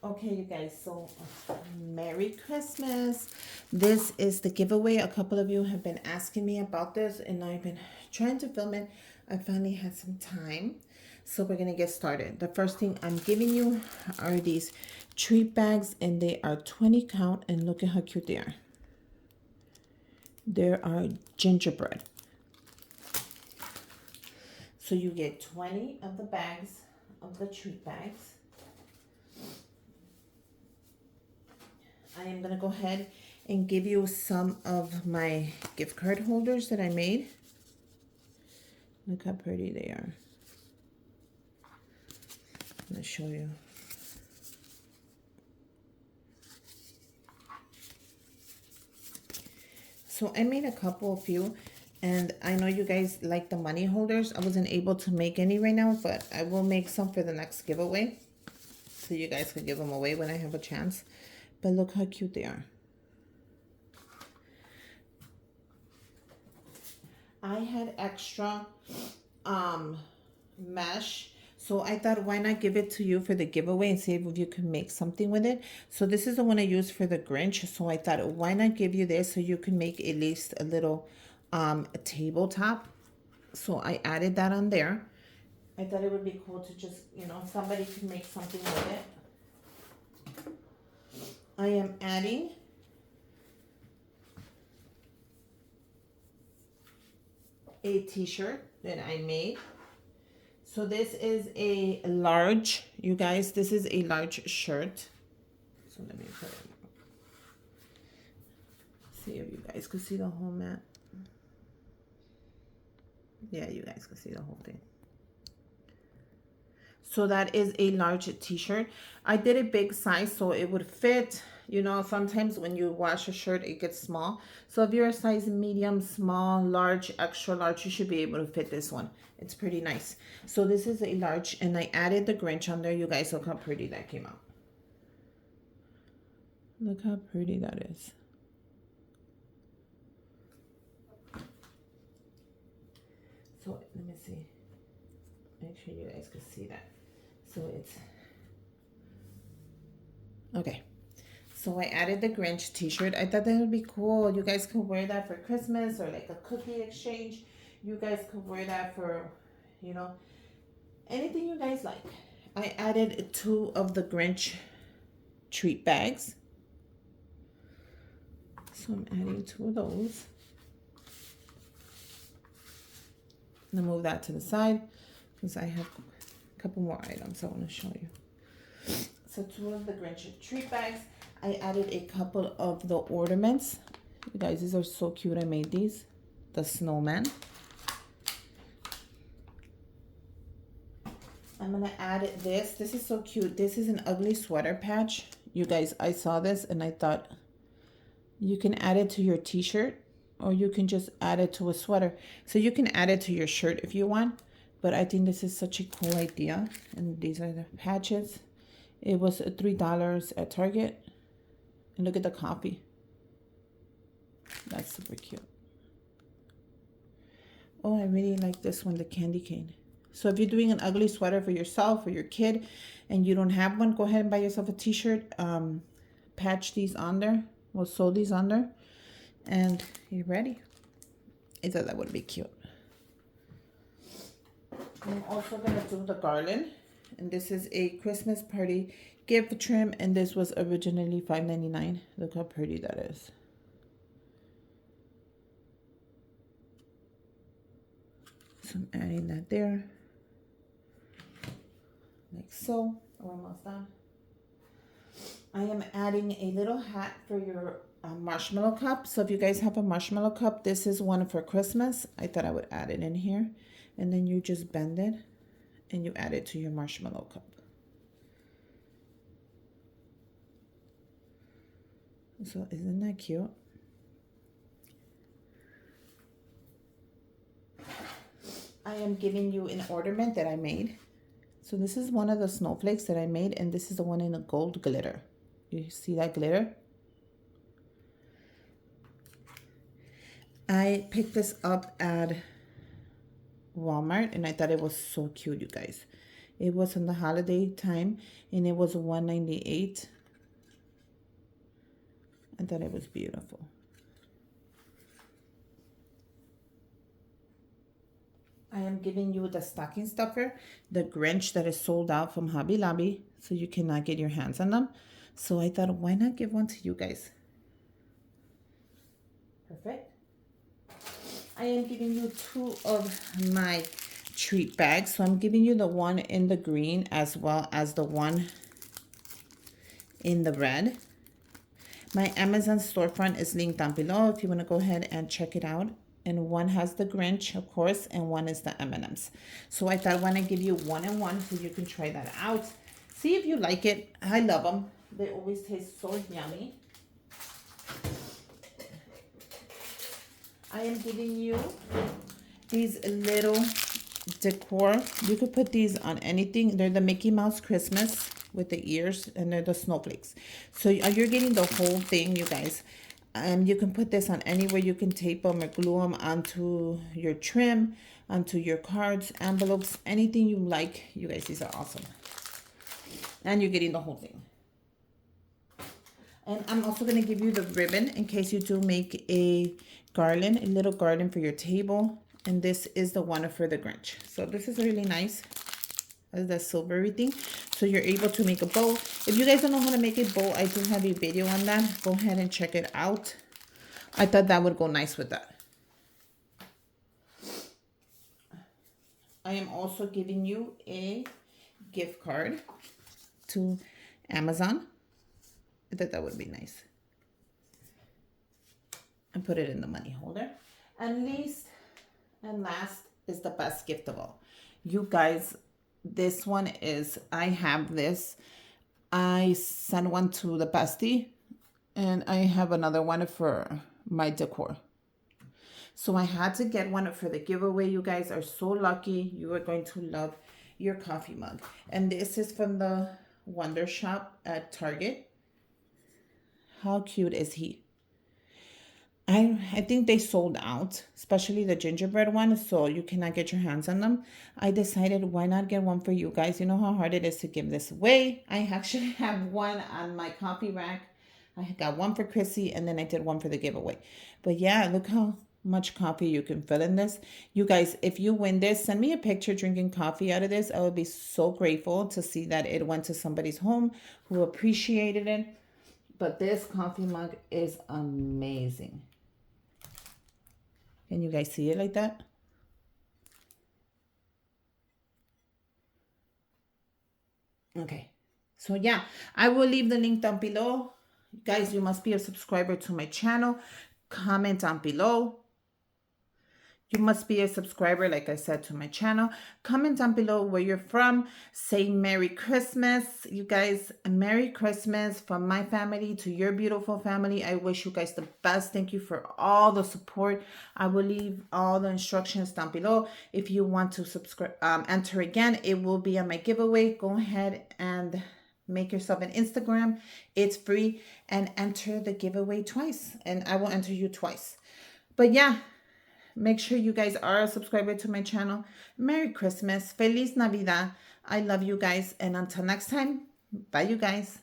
Okay, you guys, so Merry Christmas. This is the giveaway. A couple of you have been asking me about this, and I've been trying to film it. I finally had some time, so we're gonna get started. The first thing I'm giving you are these treat bags, and they are 20 count, and look at how cute they are. There are gingerbread. So you get 20 of the bags of the treat bags. I am going to go ahead and give you some of my gift card holders that I made. Look how pretty they are. I'm going to show you. So I made a couple of few, and I know you guys like the money holders. I wasn't able to make any right now, but I will make some for the next giveaway, so you guys can give them away when I have a chance. But look how cute they are. I had extra mesh, so I thought, why not give it to you for the giveaway and see if you can make something with it. So this is the one I used for the Grinch, so I thought, why not give you this so you can make at least a little a tabletop. So I added that on there. I thought it would be cool to just, somebody can make something with it. I am adding a t-shirt that I made. So this is a large, you guys, this is a large shirt. So let me put it, see if you guys can see the whole mat. Yeah, you guys can see the whole thing. So that is a large t-shirt. I did a big size so it would fit. Sometimes when you wash a shirt, it gets small. So if you're a size medium, small, large, extra large, you should be able to fit this one. It's pretty nice. So this is a large, and I added the Grinch on there. You guys, look how pretty that came out. Look how pretty that is. So let me see. Make sure you guys can see that. So it's okay. So I added the Grinch t-shirt. I thought that would be cool. You guys could wear that for Christmas or like a cookie exchange. You guys could wear that for, anything you guys like. I added 2 of the Grinch treat bags. So I'm adding 2 of those. I'm gonna move that to the side because I have a couple more items I want to show you. So 2 of the Grinch treat bags. I added a couple of the ornaments. You guys, these are so cute. I made these. The snowman. I'm going to add this. This is so cute. This is an ugly sweater patch. You guys, I saw this and I thought you can add it to your t-shirt or you can just add it to a sweater. So you can add it to your shirt if you want. But I think this is such a cool idea. And these are the patches. It was $3 at Target. And look at the coffee. That's super cute. Oh, I really like this one, the candy cane. So if you're doing an ugly sweater for yourself or your kid and you don't have one, go ahead and buy yourself a t-shirt. Patch these on there. We'll sew these on there. And you're ready. I thought that would be cute. I'm also going to do the garland. And this is a Christmas party gift trim, and this was originally $5.99. Look how pretty that is. So I'm adding that there, like so. We're almost done. I am adding a little hat for your marshmallow cup. So if you guys have a marshmallow cup, this is one for Christmas. I thought I would add it in here, and then you just bend it and you add it to your marshmallow cup. So isn't that cute? I am giving you an ornament that I made. So this is one of the snowflakes that I made, and this is the one in the gold glitter. You see that glitter? I picked this up at Walmart, and I thought it was so cute, you guys. It was in the holiday time, and it was $198. I thought it was beautiful. I am giving you the stocking stuffer, the Grinch that is sold out from Hobby Lobby, so you cannot get your hands on them. So I thought, why not give one to you guys? Perfect. I am giving you 2 of my treat bags. So I'm giving you the one in the green as well as the one in the red. My Amazon storefront is linked down below if you want to go ahead and check it out. And one has the Grinch, of course, and one is the M&Ms. So I thought I want to give you one and one so you can try that out. See if you like it. I love them. They always taste so yummy. I am giving you these little decor. You could put these on anything. They're the Mickey Mouse Christmas with the ears, and they're the snowflakes. So you're getting the whole thing, you guys. You can put this on anywhere. You can tape them or glue them onto your trim, onto your cards, envelopes, anything you like. You guys, these are awesome. And you're getting the whole thing. And I'm also going to give you the ribbon in case you do make a garland, a little garland for your table. And this is the one for the Grinch. So this is really nice. The silvery thing. So you're able to make a bow. If you guys don't know how to make a bow, I do have a video on that. Go ahead and check it out. I thought that would go nice with that. I am also giving you a gift card to Amazon. I thought that would be nice. And put it in the money holder. And least and last is the best gift of all. You guys, this one is, I have this. I sent one to the bestie, and I have another one for my decor. So I had to get one for the giveaway. You guys are so lucky. You are going to love your coffee mug. And this is from the Wonder Shop at Target. How cute is he? I think they sold out, especially the gingerbread one, so you cannot get your hands on them. I decided, why not get one for you guys? You know how hard it is to give this away. I actually have one on my coffee rack. I got one for Chrissy, and then I did one for the giveaway. But yeah, look how much coffee you can fill in this. You guys, if you win this, send me a picture drinking coffee out of this. I would be so grateful to see that it went to somebody's home who appreciated it. But this coffee mug is amazing. Can you guys see it like that? Okay. So yeah, I will leave the link down below. Guys, you must be a subscriber to my channel. Comment down below. You must be a subscriber, like I said, to my channel. Comment down below where you're from. Say Merry Christmas. You guys, Merry Christmas from my family to your beautiful family. I wish you guys the best. Thank you for all the support. I will leave all the instructions down below. If you want to subscribe, enter again, it will be on my giveaway. Go ahead and make yourself an Instagram. It's free. And enter the giveaway twice. And I will enter you twice. But yeah. Make sure you guys are a subscriber to my channel. Merry Christmas. Feliz Navidad. I love you guys. And until next time, bye you guys.